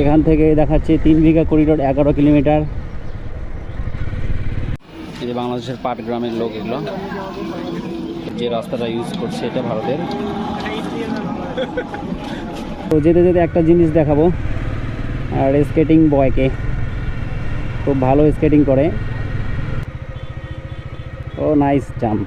এখান থেকে দেখাচ্ছে 3 বিঘা করিডোর 11 কিলোমিটার। এই যে বাংলাদেশের পাটগ্রামের লোক, এগুলো যে রাস্তাটা ইউজ করছে এটা ভারতের। তো যেতে যেতে একটা জিনিস দেখাবো, আর স্কেটিং বয়কে খুব ভালো স্কেটিং করে। Oh nice jump.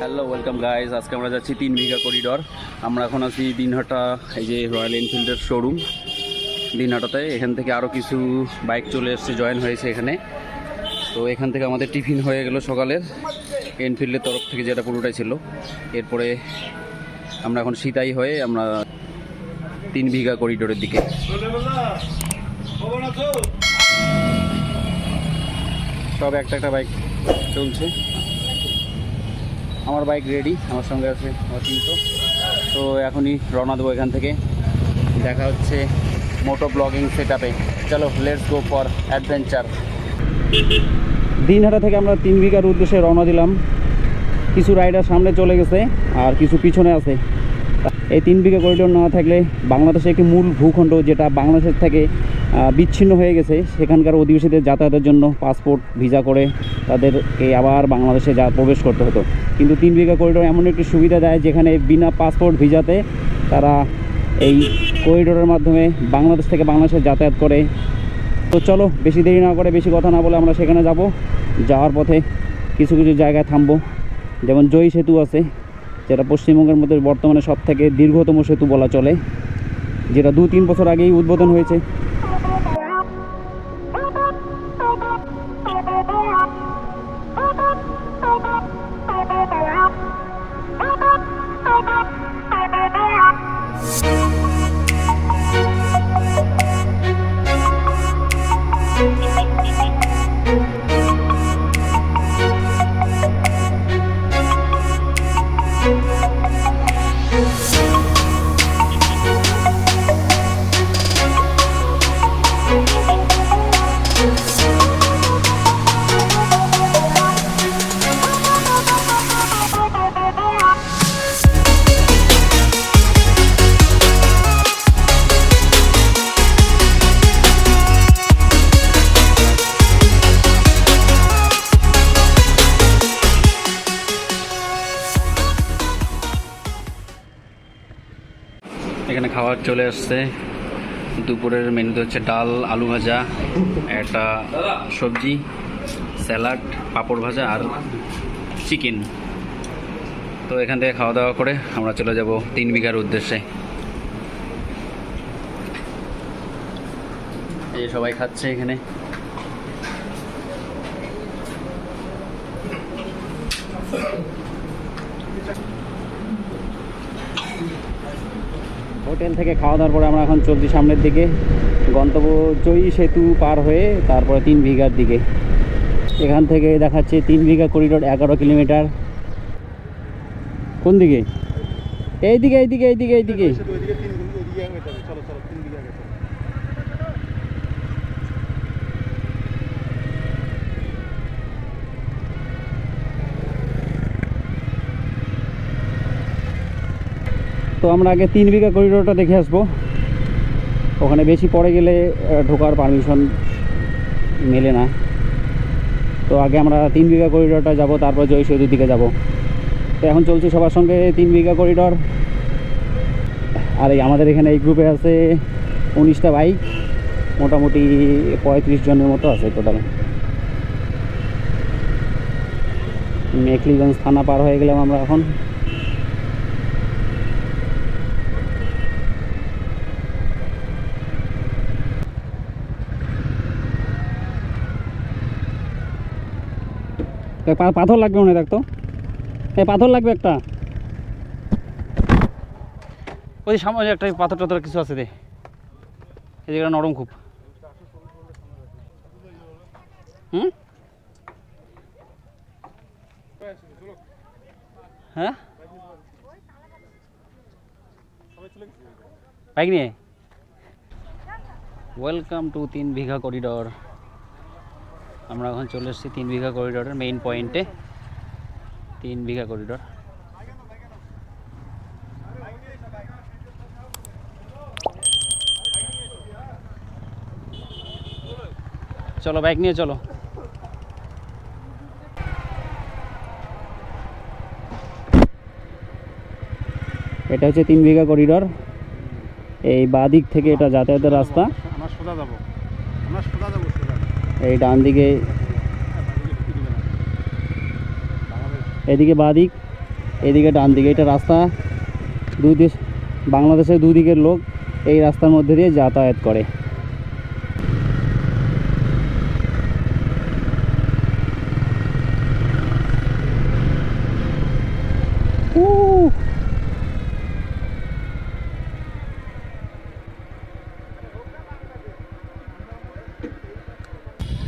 Hello, welcome guys. আজকে আমরা যাচ্ছি 3 বিঘা করিডোর। আমরা এখন আছি দিনহাটা, এই যে রয়্যাল এনফিল্ডের শোরুম দিনহাটাতে। এখান থেকে আরও কিছু বাইক চলে এসছে, জয়েন হয়েছে এখানে। তো এখান থেকে আমাদের টিফিন হয়ে গেল সকালের, এনফিল্ডের তরফ থেকে যেটা পুরোটাই ছিল। এরপরে আমরা এখন সিতাই হয়ে আমরা 3 বিঘা করিডোরের দিকে। সব একটা একটা বাইক চলছে। আমার বাইক রেডি, আমার সঙ্গে আছে আমার 300। তো এখনই রওনা দেবো এখান থেকে। দেখা হচ্ছে মোটো ব্লগিং সেট আপে। চলো, let's go for adventure. Dinhata থেকে আমরা 3 বিঘার উদ্দেশ্যে রওনা দিলাম। কিছু রাইডার সামনে চলে গেছে আর কিছু পিছনে আছে। এই 3 বিঘা করিডোর না থাকলে বাংলাদেশে একটি মূল ভূখণ্ড, যেটা বাংলাদেশের থেকে বিচ্ছিন্ন হয়ে গেছে, সেখানকার অধিবাসীদের যাতায়াতের জন্য পাসপোর্ট ভিসা করে তাদেরকে আবার বাংলাদেশে প্রবেশ করতে হতো। কিন্তু 3 বিঘা করিডোর এমন একটি সুবিধা দেয়, যেখানে বিনা পাসপোর্ট ভিসাতে তারা এই করিডোরের মাধ্যমে বাংলাদেশ থেকে বাংলাদেশে যাতায়াত করে। তো চলো, বেশি দেরি না করে, বেশি কথা না বলে আমরা সেখানে যাব। যাওয়ার পথে কিছু কিছু জায়গায় থামবো, যেমন জয়ী সেতু আছে, যেটা পশ্চিমবঙ্গের মধ্যে বর্তমানে সবথেকে দীর্ঘতম সেতু বলা চলে, যেটা 2-3 বছর আগেই উদ্বোধন হয়েছে। এখানে খাবার চলে আসছে। দুপুরের মেনুতে হচ্ছে ডাল, আলু ভাজা, একটা সবজি, স্যালাড, পাঁপড় ভাজা আর চিকেন। তো এখান থেকে খাওয়া দাওয়া করে আমরা চলে যাব 3 বিঘার উদ্দেশ্যে। এই সবাই খাচ্ছে এখানে। হোটেল থেকে খাওয়া দাওয়ার পরে আমরা এখন চলছি সামনের দিকে, গন্তব্য জয়ী সেতু পার হয়ে তারপরে 3 বিঘার দিকে। এখান থেকে দেখাচ্ছে 3 বিঘা করিডোর 11 কিলোমিটার। কোন দিকে? এইদিকে এইদিকে এইদিকে এইদিকে। তো আমরা আগে 3 বিঘা করিডোরটা দেখে আসবো। ওখানে বেশি পড়ে গেলে ঢোকার পারমিশন মেলে না। তো আগে আমরা 3 বিঘা করিডোরটা যাব, তারপর জয় সেতুর দিকে যাব। তো এখন চলছি সবার সঙ্গে 3 বিঘা করিডোর। আর এই আমাদের এখানে এই গ্রুপে আছে 19টা বাইক, মোটামুটি 35 জনের মতো আছে টোটাল। মেখলিগঞ্জ থানা পার হয়ে গেলাম আমরা এখন। পাথর লাগবে মনে দেখতো, এই পাথর লাগবে একটা। ওই সামনে একটা পাথর টাথর কিছু আছে রে, এই জায়গাটা নরম খুব। হ্যাঁ, বাইক নিয়ে। Welcome to 3 bigha corridor. আমরা এখন চলে এসেছি 3 বিঘা করিডোরের মেইন পয়েন্টে। 3 বিঘা করিডোর। চলো বাইক নিয়ে চলো। এটা হচ্ছে 3 বিঘা করিডোর। এই বাঁ দিক থেকে এটা যাতায়াতের রাস্তা। এই ডান দিকে, এদিকে বাঁ দিক, এদিকে ডান দিকে। এটা রাস্তা দুই দেশ, বাংলাদেশের দুই দিকের লোক এই রাস্তার মধ্যে দিয়ে যাতায়াত করে।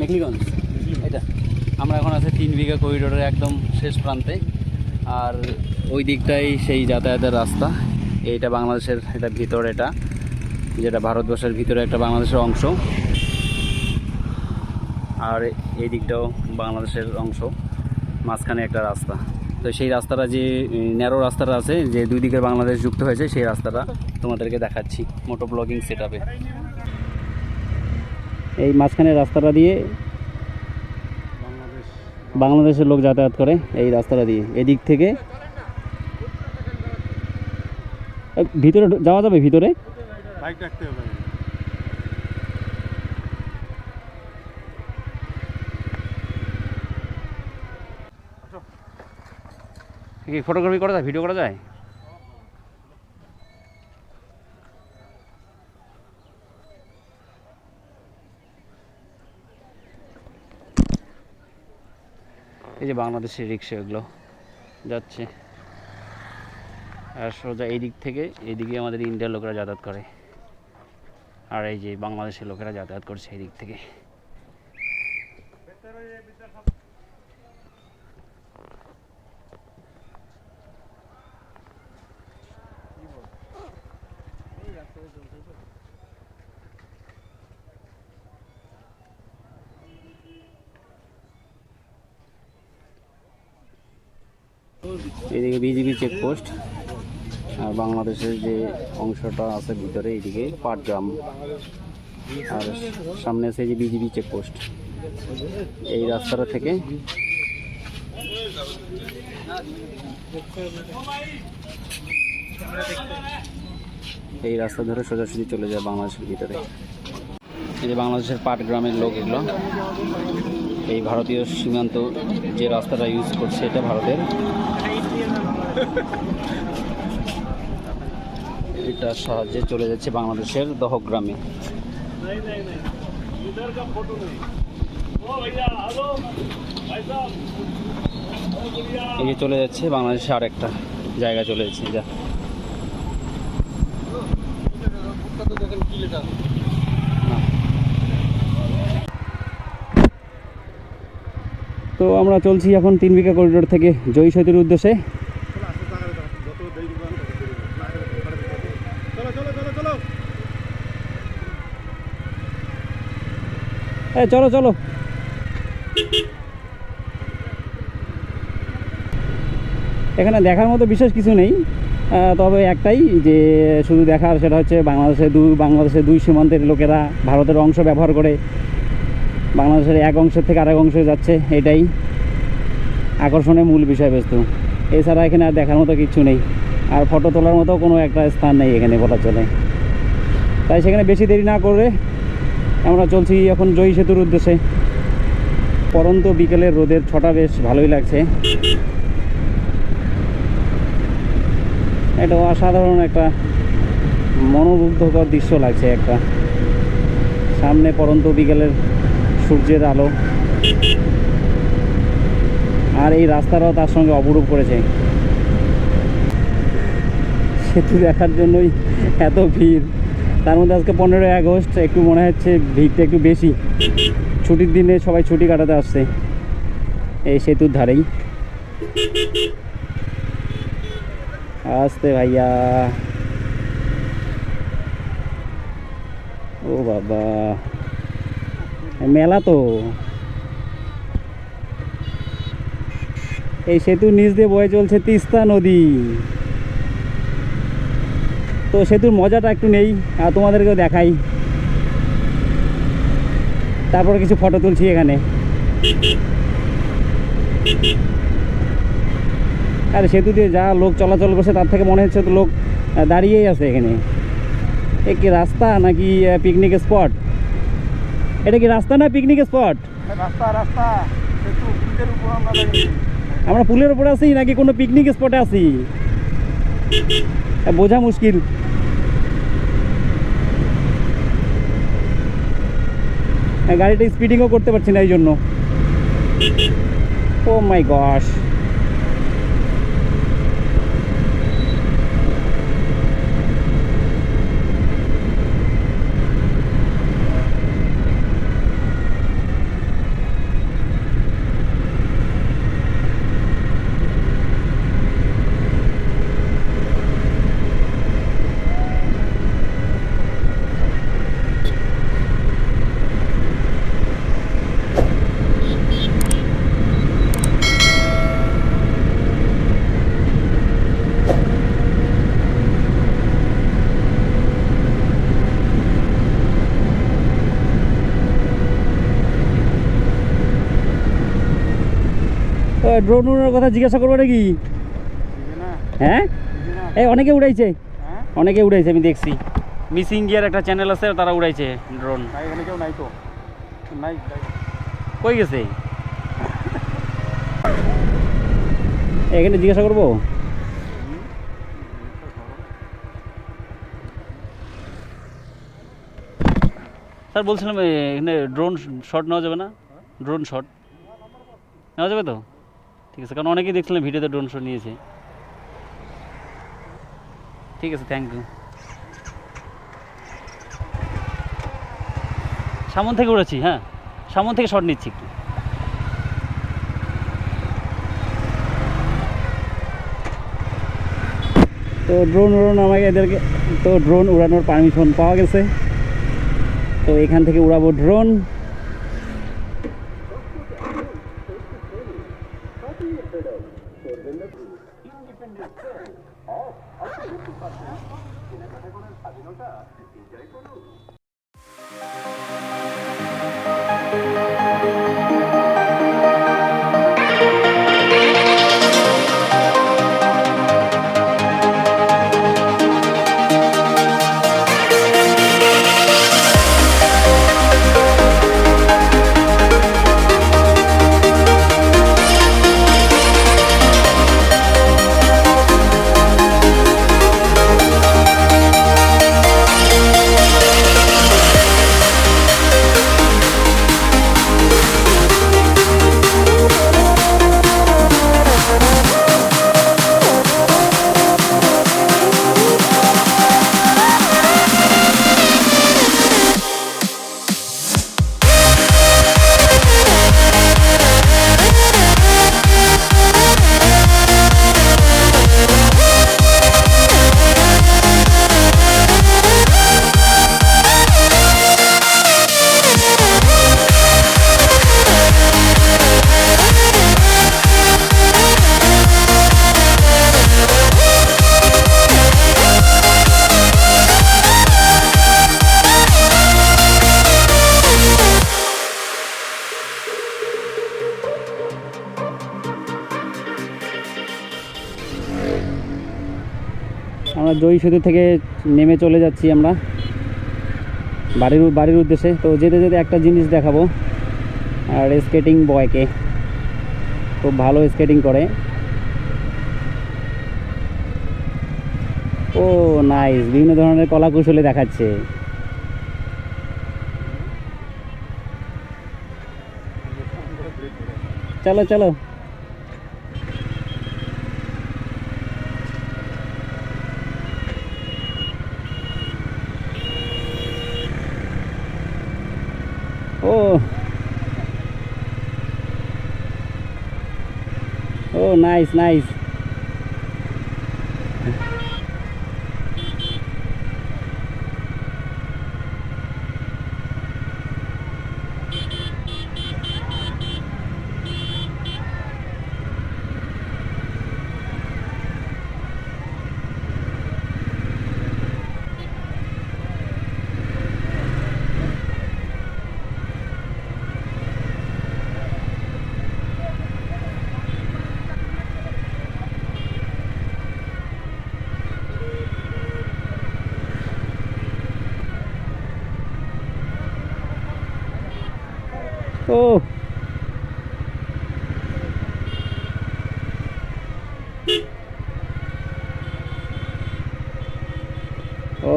মেঘলিগঞ্জ এটা। আমরা এখন আছি 3 বিঘা করিডোরের একদম শেষ প্রান্তে। আর ওই দিকটাই সেই যাতায়াতের রাস্তা। এইটা বাংলাদেশের, এটা ভিতর, এটা যেটা ভারতবর্ষের ভিতরে একটা বাংলাদেশের অংশ। আর এই দিকটাও বাংলাদেশের অংশ, মাঝখানে একটা রাস্তা। তো সেই রাস্তাটা, যে ন্যারো রাস্তাটা আছে, যে দুই দিকে বাংলাদেশ যুক্ত হয়েছে, সেই রাস্তাটা তোমাদেরকে দেখাচ্ছি মোটো ব্লগিং সেটআপে। এই মাঝখানে রাস্তাটা দিয়ে বাংলাদেশের লোক যাতায়াত করে, এই রাস্তাটা দিয়ে। এদিক থেকে ভিতরে যাওয়া যাবে? ভিতরে বাইক রাখতে হবে। কি ফটোগ্রাফি করা যায়, ভিডিও করা যায়? এই যে বাংলাদেশের রিক্সা এগুলো যাচ্ছে, আর সোজা এই দিক থেকে এইদিকে আমাদের ইন্ডিয়ার লোকেরা যাতায়াত করে, আর এই যে বাংলাদেশের লোকেরা যাতায়াত করছে এই দিক থেকে। এদিকে বিজিবি চেকপোস্ট, আর বাংলাদেশের যে অংশটা আছে ভিতরে এইদিকে পাটগ্রাম, আর সামনে আছে যে বিজিবি চেকপোস্ট। এই রাস্তাটা থেকে এই রাস্তা ধরে সোজাসুজি চলে যায় বাংলাদেশের ভিতরে। এই যে বাংলাদেশের পাটগ্রামের লোক এগুলো। এই ভারতীয় সীমান্ত যে রাস্তাটা ইউজ করছে, এটা ভারতের। এটার সাহায্যে চলে যাচ্ছে বাংলাদেশের দহগ্রামে। এই যে চলে যাচ্ছে বাংলাদেশে আর একটা জায়গা চলে যাচ্ছে। যা তো আমরা চলছি এখন 3 বিঘা করিডোর থেকে জয়ী সেতুর উদ্দেশ্যে। চলো চলো। এখানে দেখার মতো বিশেষ কিছু নেই, তবে একটাই যে শুধু দেখার, সেটা হচ্ছে বাংলাদেশের দুই সীমান্তের লোকেরা ভারতের অংশ ব্যবহার করে বাংলাদেশের এক অংশের থেকে আরেক অংশে যাচ্ছে। এটাই আকর্ষণের মূল বিষয়বস্তু। এছাড়া এখানে আর দেখার মতো কিছু নেই, আর ফটো তোলার মতো কোনো একটা স্থান নেই এখানে বলা চলে। তাই সেখানে বেশি দেরি না করে আমরা চলছি এখন জয়ী সেতুর উদ্দেশ্যে। পরন্ত বিকেলের রোদের ছটা বেশ ভালোই লাগছে। এটা অসাধারণ একটা মনোমুগ্ধকর দৃশ্য লাগছে। একটা সামনে পরন্ত বিকেলের সূর্যের আলো, আর এই রাস্তাটাও তার সঙ্গে অপরূপ করেছে। সেতু দেখার জন্যই এত ভিড়। তার মধ্যে আজকে 15ই আগস্ট, একটু মনে হচ্ছে ভিড়টা একটু বেশি। ছুটির দিনে সবাই ছুটি কাটাতে আসছে এই সেতুর ধারেই। আসতে ভাইয়া, ও বাবা, মেলা তো এই সেতুর নিচ দিয়ে বয়ে চলছে তিস্তা নদী। তো সেতুর মজাটা একটু নেই আর তোমাদেরকেও দেখাই, তারপরে কিছু ফটো তুলছি এখানে। আর সেতু দিয়ে যা লোক চলাচল করছে তার থেকে মনে হচ্ছে তো লোক দাঁড়িয়েই আছে এখানে। এ কি রাস্তা নাকি পিকনিক স্পট? এটা কি রাস্তা না পিকনিক স্পট? রাস্তা রাস্তা সেতু ব্রিজের উপর আমরা দাঁড়িয়ে। আমরা পুলের উপরে আছি নাকি কোনো পিকনিক স্পটে আছি বোঝা মুশকিল। গাড়িটা স্পিডিংও করতে পারছি না এই জন্য। ও মাই গশ। ড্রোন উড়ানোর কথা জিজ্ঞাসা করবো নাকি? হ্যাঁ, এই অনেকে উড়াইছে, অনেকে উড়াইছে, আমি দেখছি। মিসিং গিয়ার একটা চ্যানেল আছে, তারা উড়াইছে ড্রোন। কেউ নাই তো, নাই কই গেছে এখানে জিজ্ঞাসা করবো? স্যার বলছিলাম এখানে ড্রোন শট নেওয়া যাবে না? ড্রোন শট নেওয়া যাবে তো? ঠিক আছে, কারণ অনেকেই দেখছিলাম ভিডিওতে ড্রোন শট নিয়েছে। ঠিক আছে, থ্যাংক ইউ। সামন থেকে উড়েছি, হ্যাঁ সামন থেকে শট নিচ্ছি একটু। তো ড্রোন উড়ানো আমাকে এদেরকে, তো ড্রোন উড়ানোর পারমিশন পাওয়া গেছে। তো এখান থেকে উড়াবো ড্রোন। আমরা জয়ী সেতু থেকে নেমে চলে যাচ্ছি আমরা বাড়ির উদ্দেশ্যে। তো যেতে যেতে একটা জিনিস দেখাবো, আর স্কেটিং বয়কে, খুব ভালো স্কেটিং করে। ও নাইস, বিভিন্ন ধরনের কলা কৌশলে দেখাচ্ছে। চলো চলো। Oh nice nice.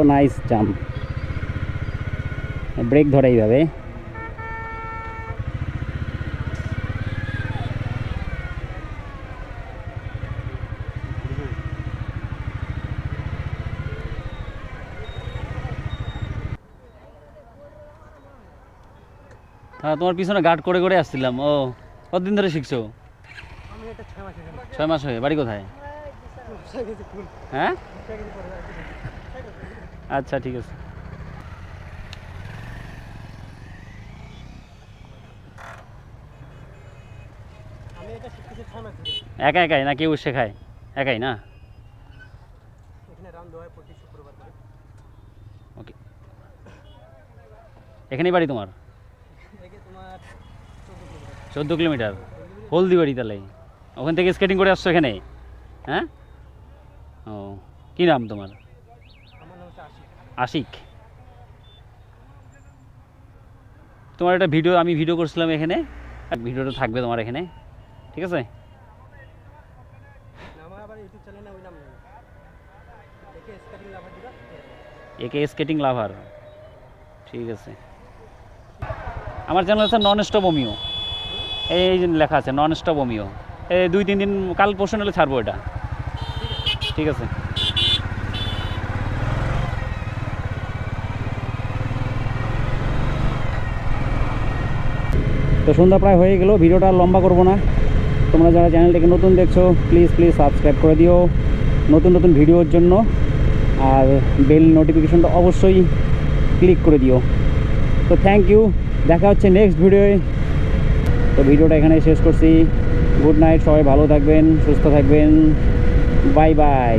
Nice jump, break ধরে এইভাবে। হ্যাঁ, তোমার পিছনে গার্ড করে করে আসছিলাম। ও কতদিন ধরে শিখছো? আমি এটা 6 মাস এখানে 6 মাস হয়ে। বাড়ি কোথায়? হ্যাঁ, আচ্ছা ঠিক আছে। আমি এটা শিখতেছি 6 মাস ধরে। একা একাই না কেউ শেখায়? একাই না? এখানে রাউন্ড হয় প্রতি শুক্রবার করে। ওকে, এখানেই বাড়ি তোমার? একে তোমার 14 কিলোমিটার। হলদিবাড়ি তাহলে? ওখান থেকে স্কেটিং করে আসছো এখানে? হ্যাঁ, ও কী নাম তোমার? আমার নাম হচ্ছে আশিক। আশিক। তোমার একটা ভিডিও আমি ভিডিও করছিলাম এখানে, ভিডিওটা থাকবে তোমার এখানে, ঠিক আছে? আমার আবার ইউটিউব চ্যানেলে ওই নাম নেই, একে স্কেটিং লাভার দিবা। একে স্কেটিং লাভার, ঠিক আছে। আমার চ্যানেল আছে নন স্টপ ওমিও, এই যে লেখা আছে নন স্টপ ওমিও। এই 2-3 দিন, কাল পরশু নাহলে ছাড়বো এটা, ঠিক আছে? তো সন্ধ্যা প্রায় হয়ে গেল, ভিডিওটা আর লম্বা করবো না। তোমরা যারা চ্যানেলটাকে নতুন দেখছো প্লিজ সাবস্ক্রাইব করে দিও নতুন নতুন ভিডিওর জন্য, আর বেল নোটিফিকেশনটা অবশ্যই ক্লিক করে দিও। তো থ্যাংক ইউ, দেখা হচ্ছে নেক্সট ভিডিওয়ে। তো ভিডিওটা এখানে শেষ করছি। গুড নাইট, সবাই ভালো থাকবেন, সুস্থ থাকবেন, বাই বাই।